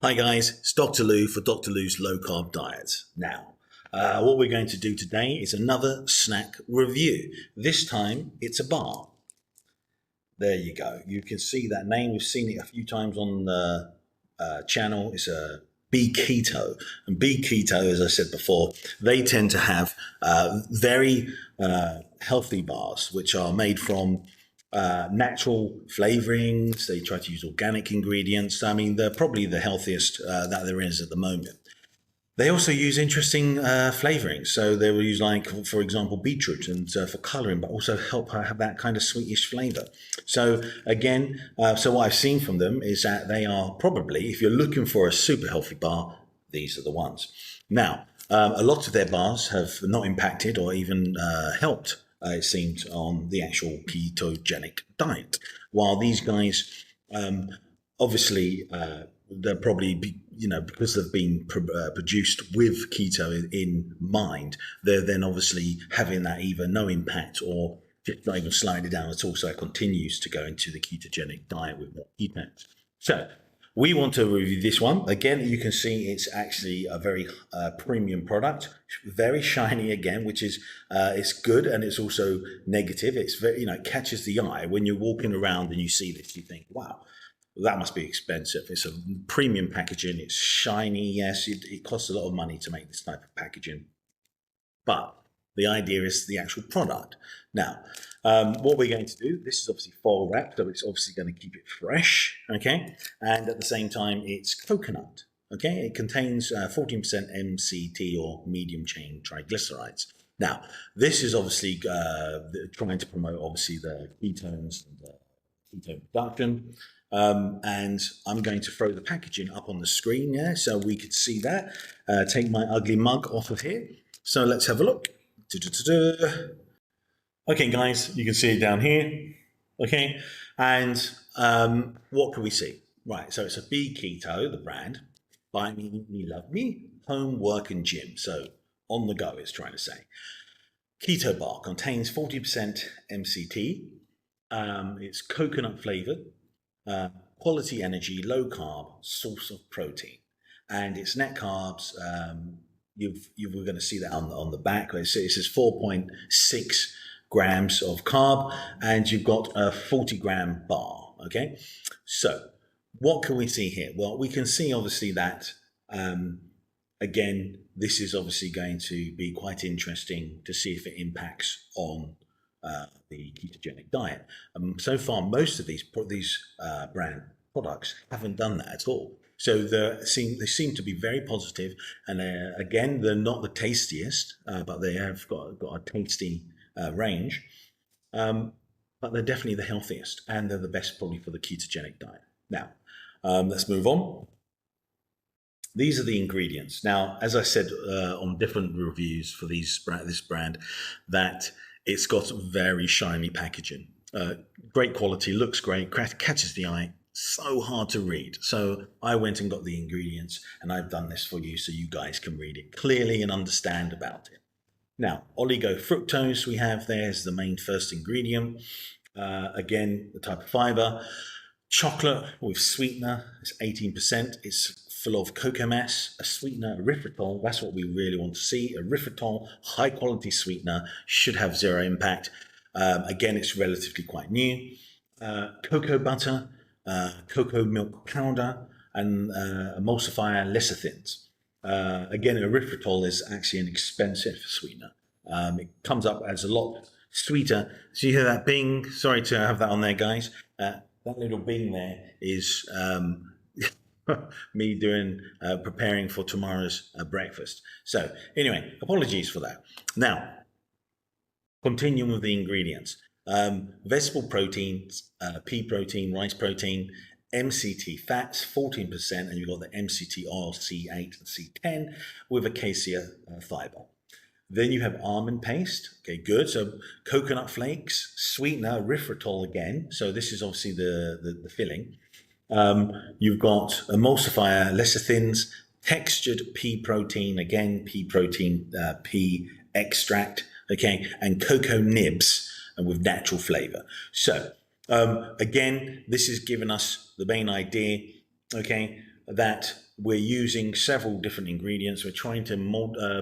Hi guys, it's Dr. Lou for Dr. Lou's Low Carb Diet. Now, what we're going to do today is another snack review. This time it's a bar. There you go. You can see that name. We've seen it a few times on the channel. It's a Be Keto. And Be Keto, as I said before, they tend to have very healthy bars, which are made from natural flavorings. They try to use organic ingredients. I mean, they're probably the healthiest that there is at the moment. They also use interesting flavorings. So they will use, like, for example, beetroot and for coloring, but also help have that kind of sweetish flavor. So again, so what I've seen from them is that they are probably, if you're looking for a super healthy bar, these are the ones. Now, a lot of their bars have not impacted or even helped, it seems, on the actual ketogenic diet. While these guys, obviously, they're probably, because they've been produced with keto in mind, they're then obviously having that either no impact or just not even slowing it down at all. So it continues to go into the ketogenic diet with more ketones. So we want to review this one. Again, you can see it's actually a very premium product, very shiny again, which is, it's good and it's also negative. It's very, it catches the eye. When you're walking around and you see this, you think, wow, that must be expensive. It's a premium packaging. It's shiny. Yes, it costs a lot of money to make this type of packaging. But the idea is the actual product. Now, what we're going to do, this is obviously foil wrapped, so it's obviously going to keep it fresh, okay? And at the same time, it's coconut, okay? It contains 14% MCT or medium chain triglycerides. Now, this is obviously trying to promote, obviously, the ketones and the ketone production. And I'm going to throw the packaging up on the screen there so we could see that. Take my ugly mug off of here. So let's have a look. Okay, guys, you can see it down here. Okay, and what can we see? Right, so it's a Be Keto, the brand. Buy me, love me, home, work, and gym. So on the go, it's trying to say. Keto bar contains 40% MCT. It's coconut flavored. Quality energy, low carb, source of protein, and its net carbs. We're going to see that on the back. It says 4.6 grams of carb, and you've got a 40-gram bar. Okay, so what can we see here? Well, we can see obviously that again, this is obviously going to be quite interesting to see if it impacts on the ketogenic diet. So far, most of these brand products haven't done that at all. So they seem to be very positive, and again, they're not the tastiest, but they have got a tasty range. But they're definitely the healthiest, and they're the best probably for the ketogenic diet. Now, let's move on. These are the ingredients. Now, as I said on different reviews for this brand, that it's got very shiny packaging, great quality, looks great, catches the eye, so hard to read. So I went and got the ingredients, and I've done this for you so you guys can read it clearly and understand about it. Now, oligofructose we have there is the main first ingredient. Again, the type of fiber. Chocolate with sweetener, it's 18%. It's full of cocoa mass, a sweetener, erythritol. That's what we really want to see. Erythritol, high quality sweetener, should have zero impact. Again, it's relatively quite new. Cocoa butter, cocoa milk powder, and emulsifier lecithins. Again, erythritol is actually an expensive sweetener. It comes up as a lot sweeter. So you hear that bing? Sorry to have that on there, guys. That little bing there is me preparing for tomorrow's breakfast. So anyway, apologies for that. Now, continuing with the ingredients. Vegetable proteins, pea protein, rice protein, MCT fats, 14%, and you've got the MCT oil, C8 and C10, with acacia fiber. Then you have almond paste. Okay, good. So coconut flakes, sweetener, erythritol again. So this is obviously the filling. You've got emulsifier lecithins, textured pea protein, again, pea protein, pea extract, okay, and cocoa nibs, and with natural flavor. So again, this is giving us the main idea, okay, that we're using several different ingredients. We're trying to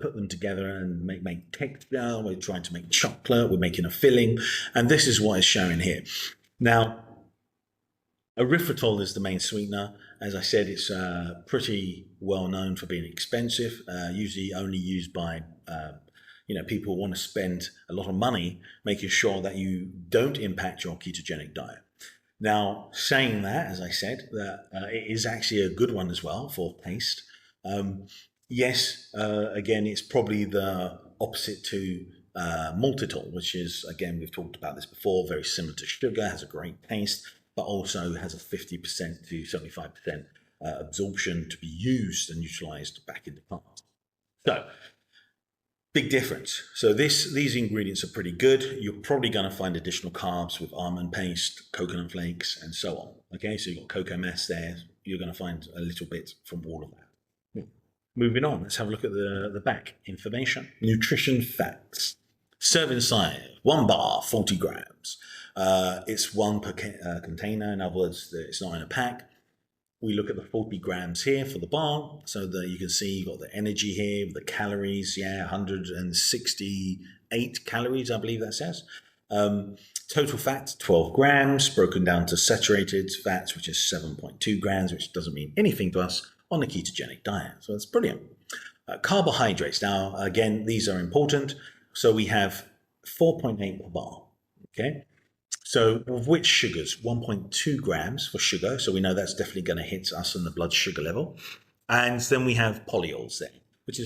put them together and make texture. We're trying to make chocolate. We're making a filling. And this is what is shown here. Now, erythritol is the main sweetener. As I said, it's pretty well known for being expensive, usually only used by people who want to spend a lot of money making sure that you don't impact your ketogenic diet. Now, saying that, as I said, that it is actually a good one as well for taste. Yes, again, it's probably the opposite to maltitol, which is, again, we've talked about this before, very similar to sugar, has a great taste, but also has a 50% to 75% absorption to be used and utilized back in the past. So, big difference. So these ingredients are pretty good. You're probably going to find additional carbs with almond paste, coconut flakes, and so on. Okay, so you've got cocoa mass there. You're going to find a little bit from all of that. Moving on, let's have a look at the back information. Nutrition facts. Serving size, 1 bar, 40 grams. It's one per container. In other words, it's not in a pack. We look at the 40 grams here for the bar. So you can see you've got the energy here, the calories, 168 calories, I believe that says. Total fat, 12 grams, broken down to saturated fats, which is 7.2 grams, which doesn't mean anything to us on a ketogenic diet. So that's brilliant. Carbohydrates. Now, again, these are important. So we have 4.8 per bar, okay? So of which sugars? 1.2 grams for sugar. So we know that's definitely going to hit us in the blood sugar level. And then we have polyols there, which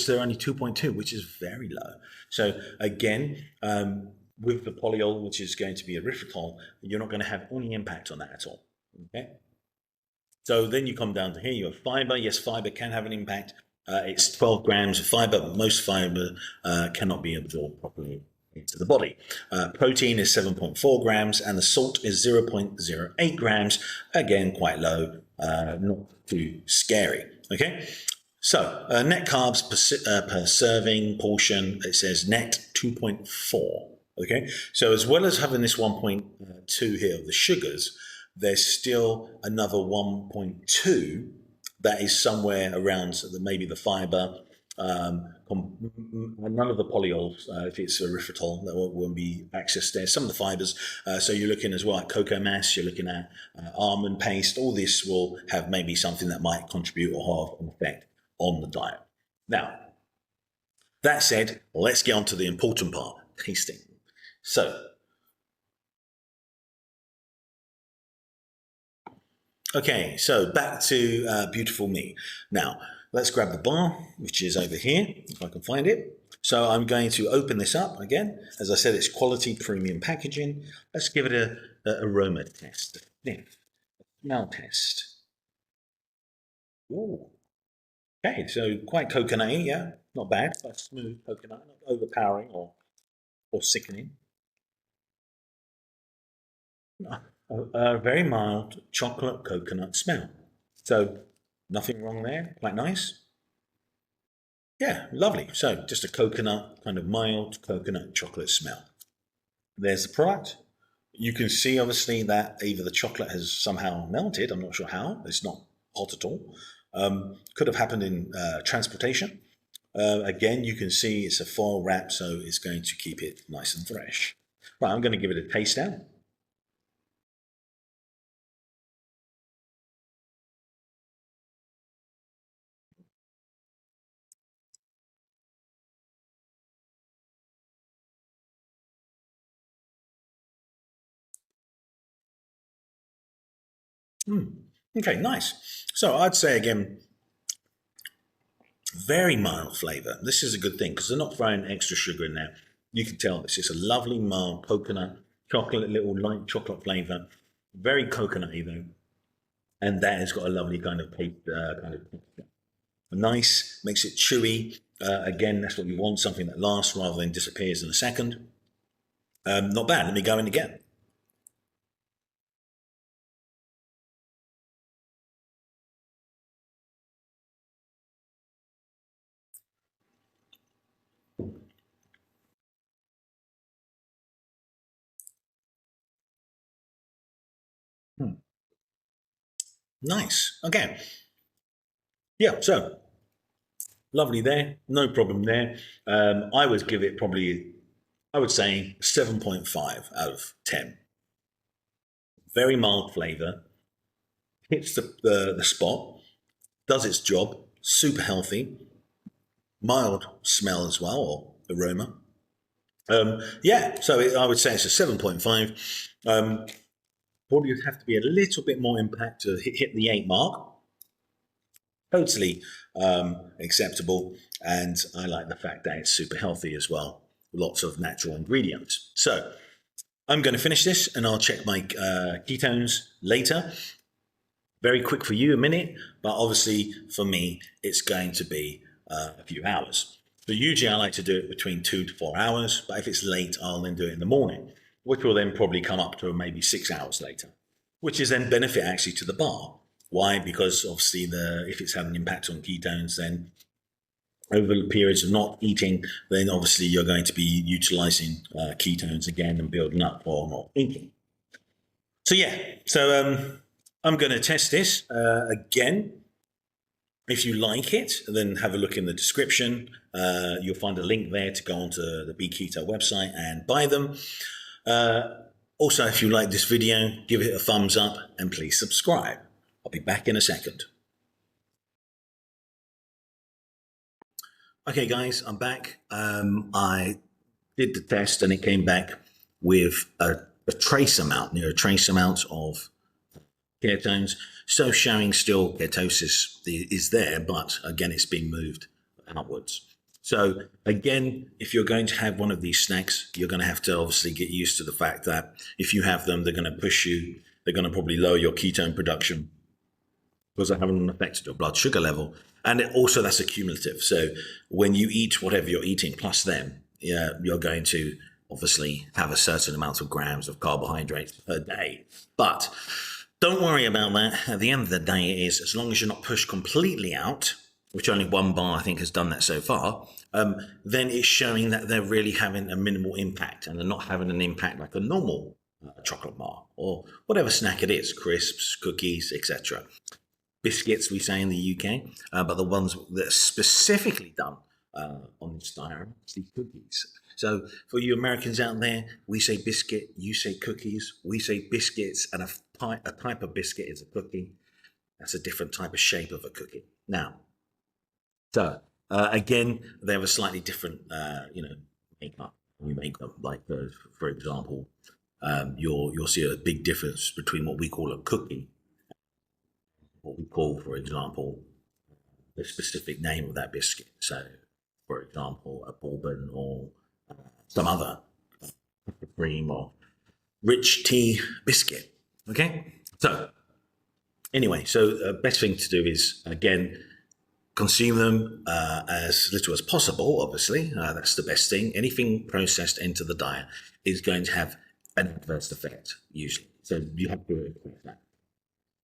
they're only 2.2, which is very low. So again, with the polyol, which is going to be erythritol, you're not going to have any impact on that at all. Okay. So then you come down to here, you have fiber. Yes, fiber can have an impact. It's 12 grams of fiber, but most fiber cannot be absorbed properly into the body. Protein is 7.4 grams, and the salt is 0.08 grams. Again, quite low, not too scary. Okay, so net carbs per serving portion, it says net 2.4. Okay, so as well as having this 1.2 here of the sugars, there's still another 1.2 that is somewhere around maybe the fiber. None of the polyols, if it's erythritol, that won't be accessed there. Some of the fibers, so you're looking as well at cocoa mass, you're looking at almond paste. All this will have maybe something that might contribute or have an effect on the diet. Now, that said, let's get on to the important part, tasting. So, okay, so back to beautiful me. Now, let's grab the bar, which is over here, if I can find it. So I'm going to open this up again. As I said, it's quality premium packaging. Let's give it a aroma test, a sniff, a smell test. Ooh. Okay, so quite coconutty, yeah, not bad. Quite smooth coconut, not overpowering or sickening. A very mild chocolate coconut smell. So nothing wrong there, quite nice. Yeah, lovely. So just a coconut, kind of mild coconut chocolate smell. There's the product. You can see obviously that either the chocolate has somehow melted. I'm not sure how. It's not hot at all. Could have happened in transportation. Again, you can see it's a foil wrap, so it's going to keep it nice and fresh. Right, I'm going to give it a taste now. Okay, nice. So I'd say again, very mild flavour. This is a good thing because they're not throwing extra sugar in there. You can tell this is a lovely mild coconut, chocolate, little light chocolate flavour. Very coconutty though, and that has got a lovely kind of texture. Nice, makes it chewy. Again, that's what we want, something that lasts rather than disappears in a second. Not bad. Let me go in again. Hmm. Nice. Okay. Yeah. So lovely there. No problem there. I would give it probably, I would say 7.5 out of 10. Very mild flavor. Hits the spot. Does its job. Super healthy. Mild smell as well, or aroma. Yeah, so I would say it's a 7.5. Probably would have to be a little bit more impact to hit the 8 mark. Totally acceptable. And I like the fact that it's super healthy as well. Lots of natural ingredients. So I'm going to finish this and I'll check my ketones later. Very quick for you, a minute, but obviously for me, it's going to be a few hours. So usually I like to do it between 2 to 4 hours, but if it's late, I'll then do it in the morning, which will then probably come up to maybe 6 hours later, which is then benefit actually to the bar. Why? Because obviously if it's had an impact on ketones, then over the periods of not eating, then obviously you're going to be utilizing ketones again and building up for not eating. So yeah, I'm going to test this again. If you like it, then have a look in the description. You'll find a link there to go onto the Be Keto website and buy them. Also, if you like this video, give it a thumbs up and please subscribe. I'll be back in a second. Okay, guys, I'm back. I did the test and it came back with a trace amount, a trace amount of ketones. So showing still ketosis is there, but again, it's being moved outwards. So again, if you're going to have one of these snacks, you're going to have to obviously get used to the fact that if you have them, they're going to push you. They're going to probably lower your ketone production because they have an effect on your blood sugar level. And also that's accumulative. So when you eat whatever you're eating plus them, you're going to obviously have a certain amount of grams of carbohydrates per day. But don't worry about that. At the end of the day, it is as long as you're not pushed completely out, which only one bar I think has done that so far, then it's showing that they're really having a minimal impact and they're not having an impact like a normal chocolate bar or whatever snack it is, crisps, cookies, etc. Biscuits, we say in the UK, but the ones that are specifically done on this diet are actually cookies. So for you Americans out there, we say biscuit, you say cookies, we say biscuits, and a type of biscuit is a cookie. That's a different type of shape of a cookie. Now, so again, they have a slightly different, makeup. You make them like, for example, you'll see a big difference between what we call a cookie, what we call, for example, the specific name of that biscuit. So, for example, a bourbon or some other cream or rich tea biscuit. Okay, so anyway, best thing to do is again consume them as little as possible. Obviously, that's the best thing. Anything processed into the diet is going to have an adverse effect usually, so you have to expect that.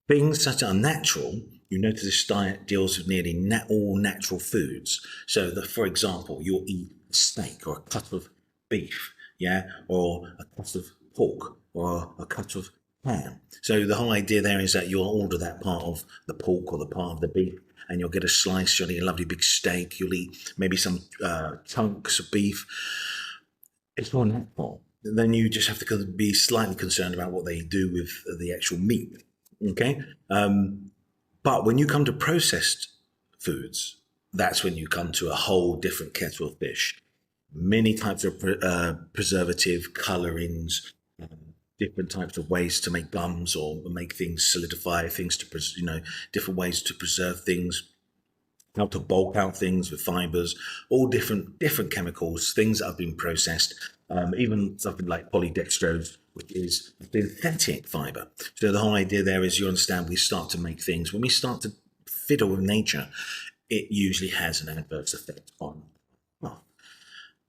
Things that are natural, you notice this diet deals with nearly all natural foods. So, for example, you'll eat a steak or a cut of beef, yeah, or a cut of pork or a cut of ham. So the whole idea there is that you'll order that part of the pork or the part of the beef, and you'll get a slice. You'll eat a lovely big steak. You'll eat maybe some chunks of beef. It's all natural. Then you just have to be slightly concerned about what they do with the actual meat. Okay, but when you come to processed foods, that's when you come to a whole different kettle of fish. Many types of preservative, colorings, different types of ways to make gums or make things solidify, things to different ways to preserve things, how to bulk out things with fibers, all different chemicals, things that have been processed, even something like polydextrose, which is a synthetic fiber. So the whole idea there is, you understand, we start to make things. When we start to fiddle with nature, it usually has an adverse effect on health.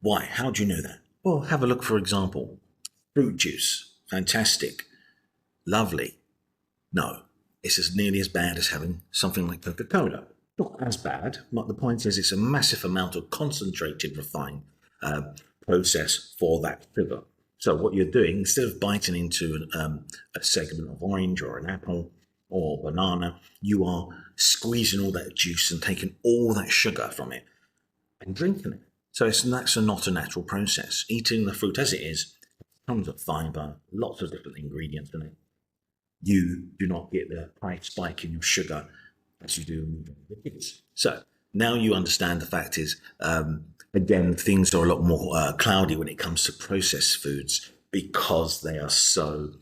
Why? How do you know that? Well, have a look, for example, fruit juice, fantastic, lovely. No, it's as nearly as bad as having something like Coca-Cola. Not as bad, but the point is it's a massive amount of concentrated refined process for that sugar. So what you're doing, instead of biting into a segment of orange or an apple, or banana, you are squeezing all that juice and taking all that sugar from it and drinking it. So that's not a natural process. Eating the fruit as it is, tons of fiber, lots of different ingredients in it. You do not get the high spike in your sugar as you do with kids. So now you understand the fact is, again, things are a lot more cloudy when it comes to processed foods because they are so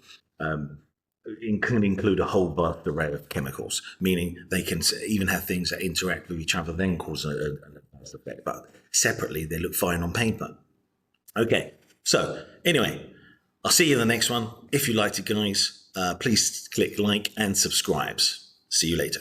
can include a whole vast array of chemicals, meaning they can even have things that interact with each other, then cause an adverse effect. But separately, they look fine on paper. Okay, so anyway, I'll see you in the next one. If you liked it, guys, please click like and subscribe. See you later.